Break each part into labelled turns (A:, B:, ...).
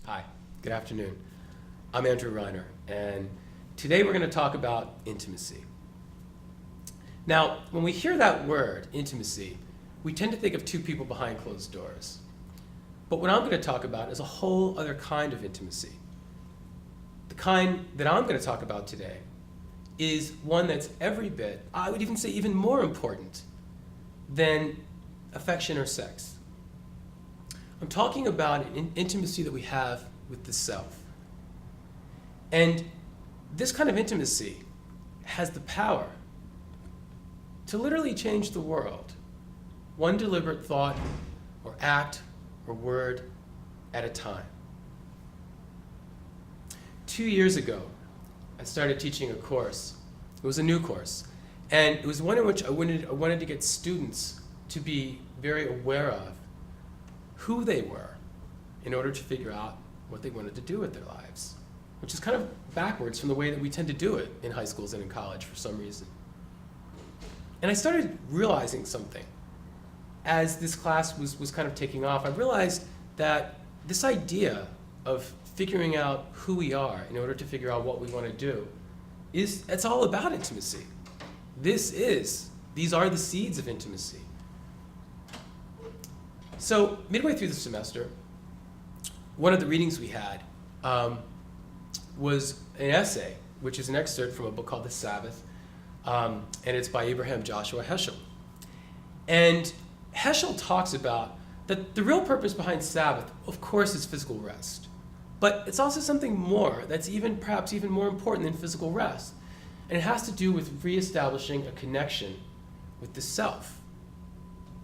A: Hi, good afternoon. I'm Andrew Reiner, and today we're going to talk about intimacy. Now, when we hear that word, intimacy, we tend to think of two people behind closed doors. But what I'm going to talk about is a whole other kind of intimacy. The kind that I'm going to talk about today is one that's every bit, I would even say even more important than affection or sex. I'm talking about an intimacy that we have with the self. And this kind of intimacy has the power to literally change the world, one deliberate thought or act or word at a time. 2 years ago, I started teaching a course. It was a new course. And it was one in which I wanted to get students to be very aware of who they were in order to figure out what they wanted to do with their lives, which is kind of backwards from the way that we tend to do it in high schools and in college for some reason. And I started realizing something. As this class was kind of taking off, I realized that this idea of figuring out who we are in order to figure out what we want to do it's all about intimacy. These are the seeds of intimacy. So midway through the semester, one of the readings we had was an essay, which is an excerpt from a book called The Sabbath, and it's by Abraham Joshua Heschel. And Heschel talks about that the real purpose behind Sabbath, of course, is physical rest. But it's also something more that's perhaps even more important than physical rest. And it has to do with reestablishing a connection with the self,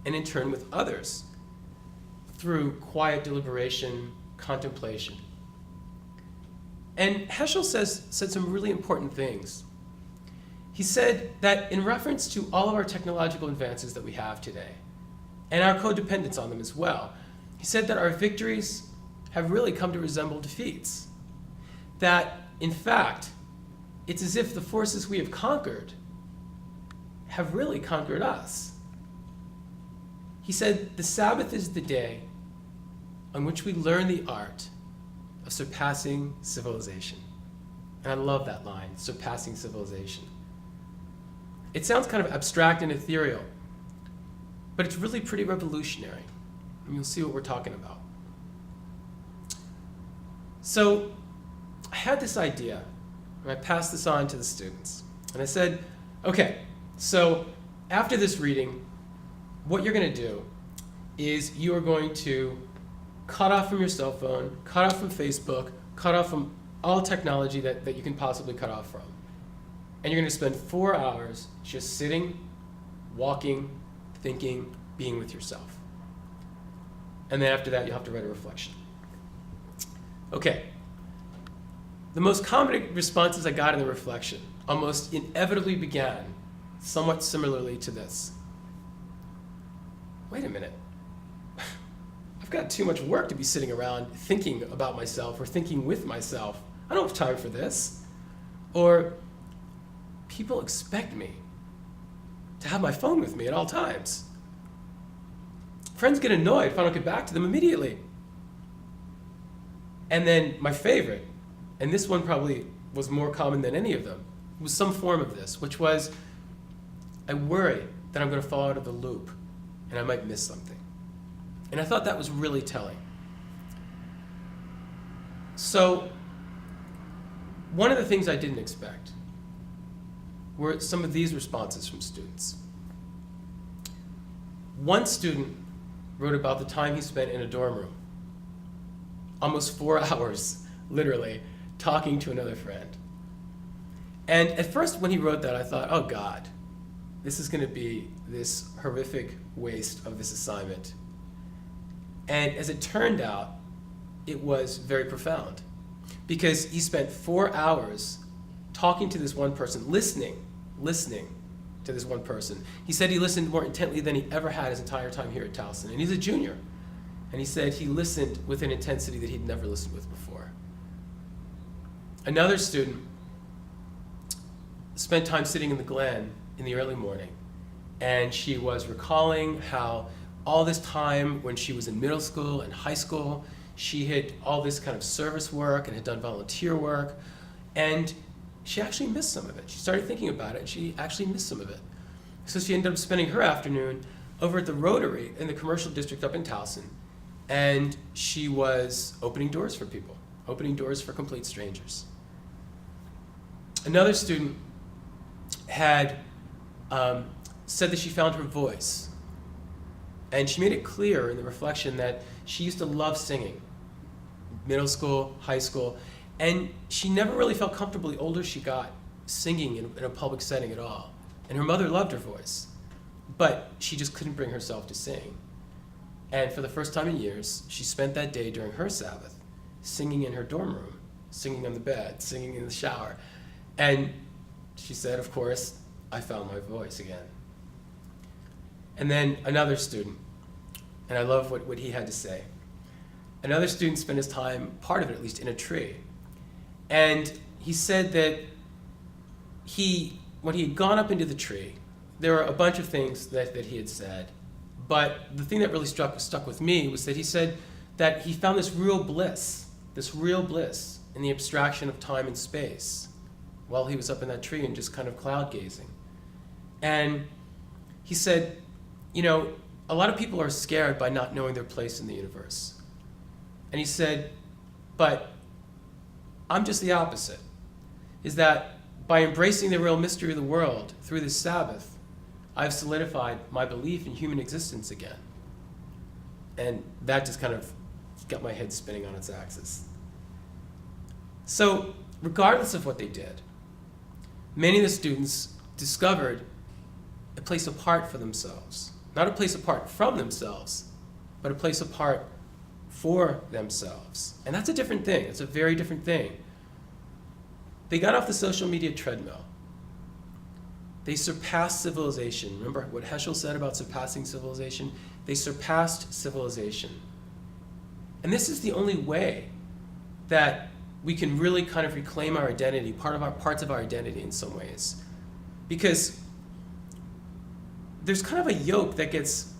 A: and in turn with others, through quiet deliberation, contemplation. And Heschel said some really important things. He said that in reference to all of our technological advances that we have today, and our codependence on them as well, he said that our victories have really come to resemble defeats. That, in fact, it's as if the forces we have conquered have really conquered us. He said the Sabbath is the day on which we learn the art of surpassing civilization. And I love that line, surpassing civilization. It sounds kind of abstract and ethereal, but it's really pretty revolutionary. And you'll see what we're talking about. So I had this idea, and I passed this on to the students. And I said, okay, so after this reading, what you're going to do is you are going to cut off from your cell phone, cut off from Facebook, cut off from all technology that you can possibly cut off from. And you're going to spend 4 hours just sitting, walking, thinking, being with yourself. And then after that, you'll have to write a reflection. Okay. The most common responses I got in the reflection almost inevitably began somewhat similarly to this. Wait a minute. I've got too much work to be sitting around thinking about myself or thinking with myself. I don't have time for this. Or people expect me to have my phone with me at all times. Friends get annoyed if I don't get back to them immediately. And then my favorite, and this one probably was more common than any of them, was some form of this, which was, I worry that I'm going to fall out of the loop and I might miss something. And I thought that was really telling. So one of the things I didn't expect were some of these responses from students. One student wrote about the time he spent in a dorm room, almost 4 hours, literally, talking to another friend. And at first when he wrote that, I thought, oh God, this is going to be this horrific waste of this assignment. And as it turned out, it was very profound, because he spent 4 hours talking to this one person, listening to this one person. He said he listened more intently than he ever had his entire time here at Towson, and he's a junior. And he said he listened with an intensity that he'd never listened with before. Another student spent time sitting in the Glen in the early morning, and she was recalling how all this time when she was in middle school and high school, she had all this kind of service work and had done volunteer work, and she actually missed some of it. She started thinking about it, and she actually missed some of it. So she ended up spending her afternoon over at the Rotary in the commercial district up in Towson, and she was opening doors for people, opening doors for complete strangers. Another student had said that she found her voice, and she made it clear in the reflection that she used to love singing, middle school, high school, and she never really felt comfortable the older she got singing in a public setting at all. And her mother loved her voice, but she just couldn't bring herself to sing. And for the first time in years, she spent that day during her Sabbath singing in her dorm room, singing on the bed, singing in the shower. And she said, of course, I found my voice again. And then another student, and I love what he had to say. Another student spent his time, part of it at least, in a tree. And he said that when he had gone up into the tree, there were a bunch of things that he had said, but the thing that really stuck with me was that he said that he found this real bliss in the abstraction of time and space while he was up in that tree and just kind of cloud gazing. And he said, a lot of people are scared by not knowing their place in the universe. And he said, but I'm just the opposite, is that by embracing the real mystery of the world through this Sabbath, I've solidified my belief in human existence again. And that just kind of got my head spinning on its axis. So, regardless of what they did, many of the students discovered a place apart for themselves. Not a place apart from themselves, but a place apart for themselves. And that's a different thing. It's a very different thing. They got off the social media treadmill. They surpassed civilization. Remember what Heschel said about surpassing civilization? They surpassed civilization. And this is the only way that we can really kind of reclaim our identity, parts of our identity in some ways. Because there's kind of a yoke that gets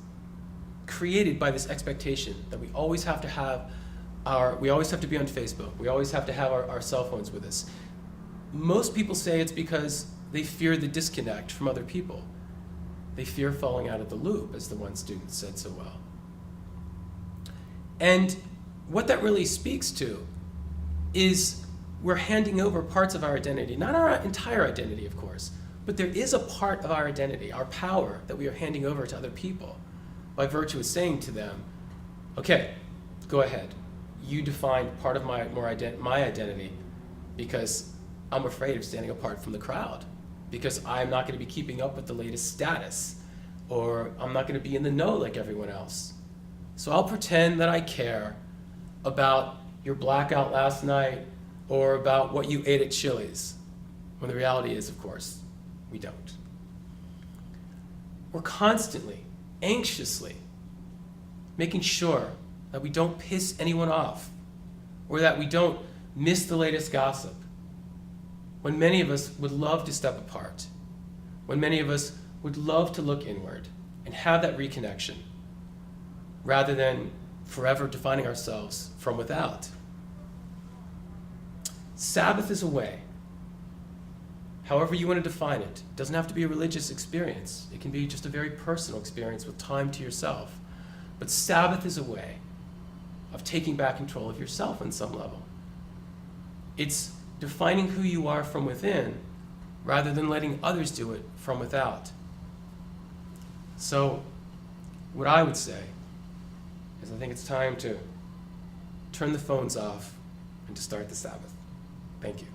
A: created by this expectation that we always have to be on Facebook, we always have to have our cell phones with us. Most people say it's because they fear the disconnect from other people. They fear falling out of the loop, as the one student said so well. And what that really speaks to is we're handing over parts of our identity, not our entire identity, of course, but there is a part of our identity, our power, that we are handing over to other people by virtue of saying to them, okay, go ahead. You define part of my identity because I'm afraid of standing apart from the crowd, because I'm not going to be keeping up with the latest status, or I'm not going to be in the know like everyone else. So I'll pretend that I care about your blackout last night or about what you ate at Chili's, when the reality is, of course, we don't. We're constantly, anxiously making sure that we don't piss anyone off or that we don't miss the latest gossip, when many of us would love to step apart, when many of us would love to look inward and have that reconnection, rather than forever defining ourselves from without. Sabbath is a way, however you want to define it. It doesn't have to be a religious experience. It can be just a very personal experience with time to yourself. But Sabbath is a way of taking back control of yourself on some level. It's defining who you are from within rather than letting others do it from without. So what I would say is I think it's time to turn the phones off and to start the Sabbath. Thank you.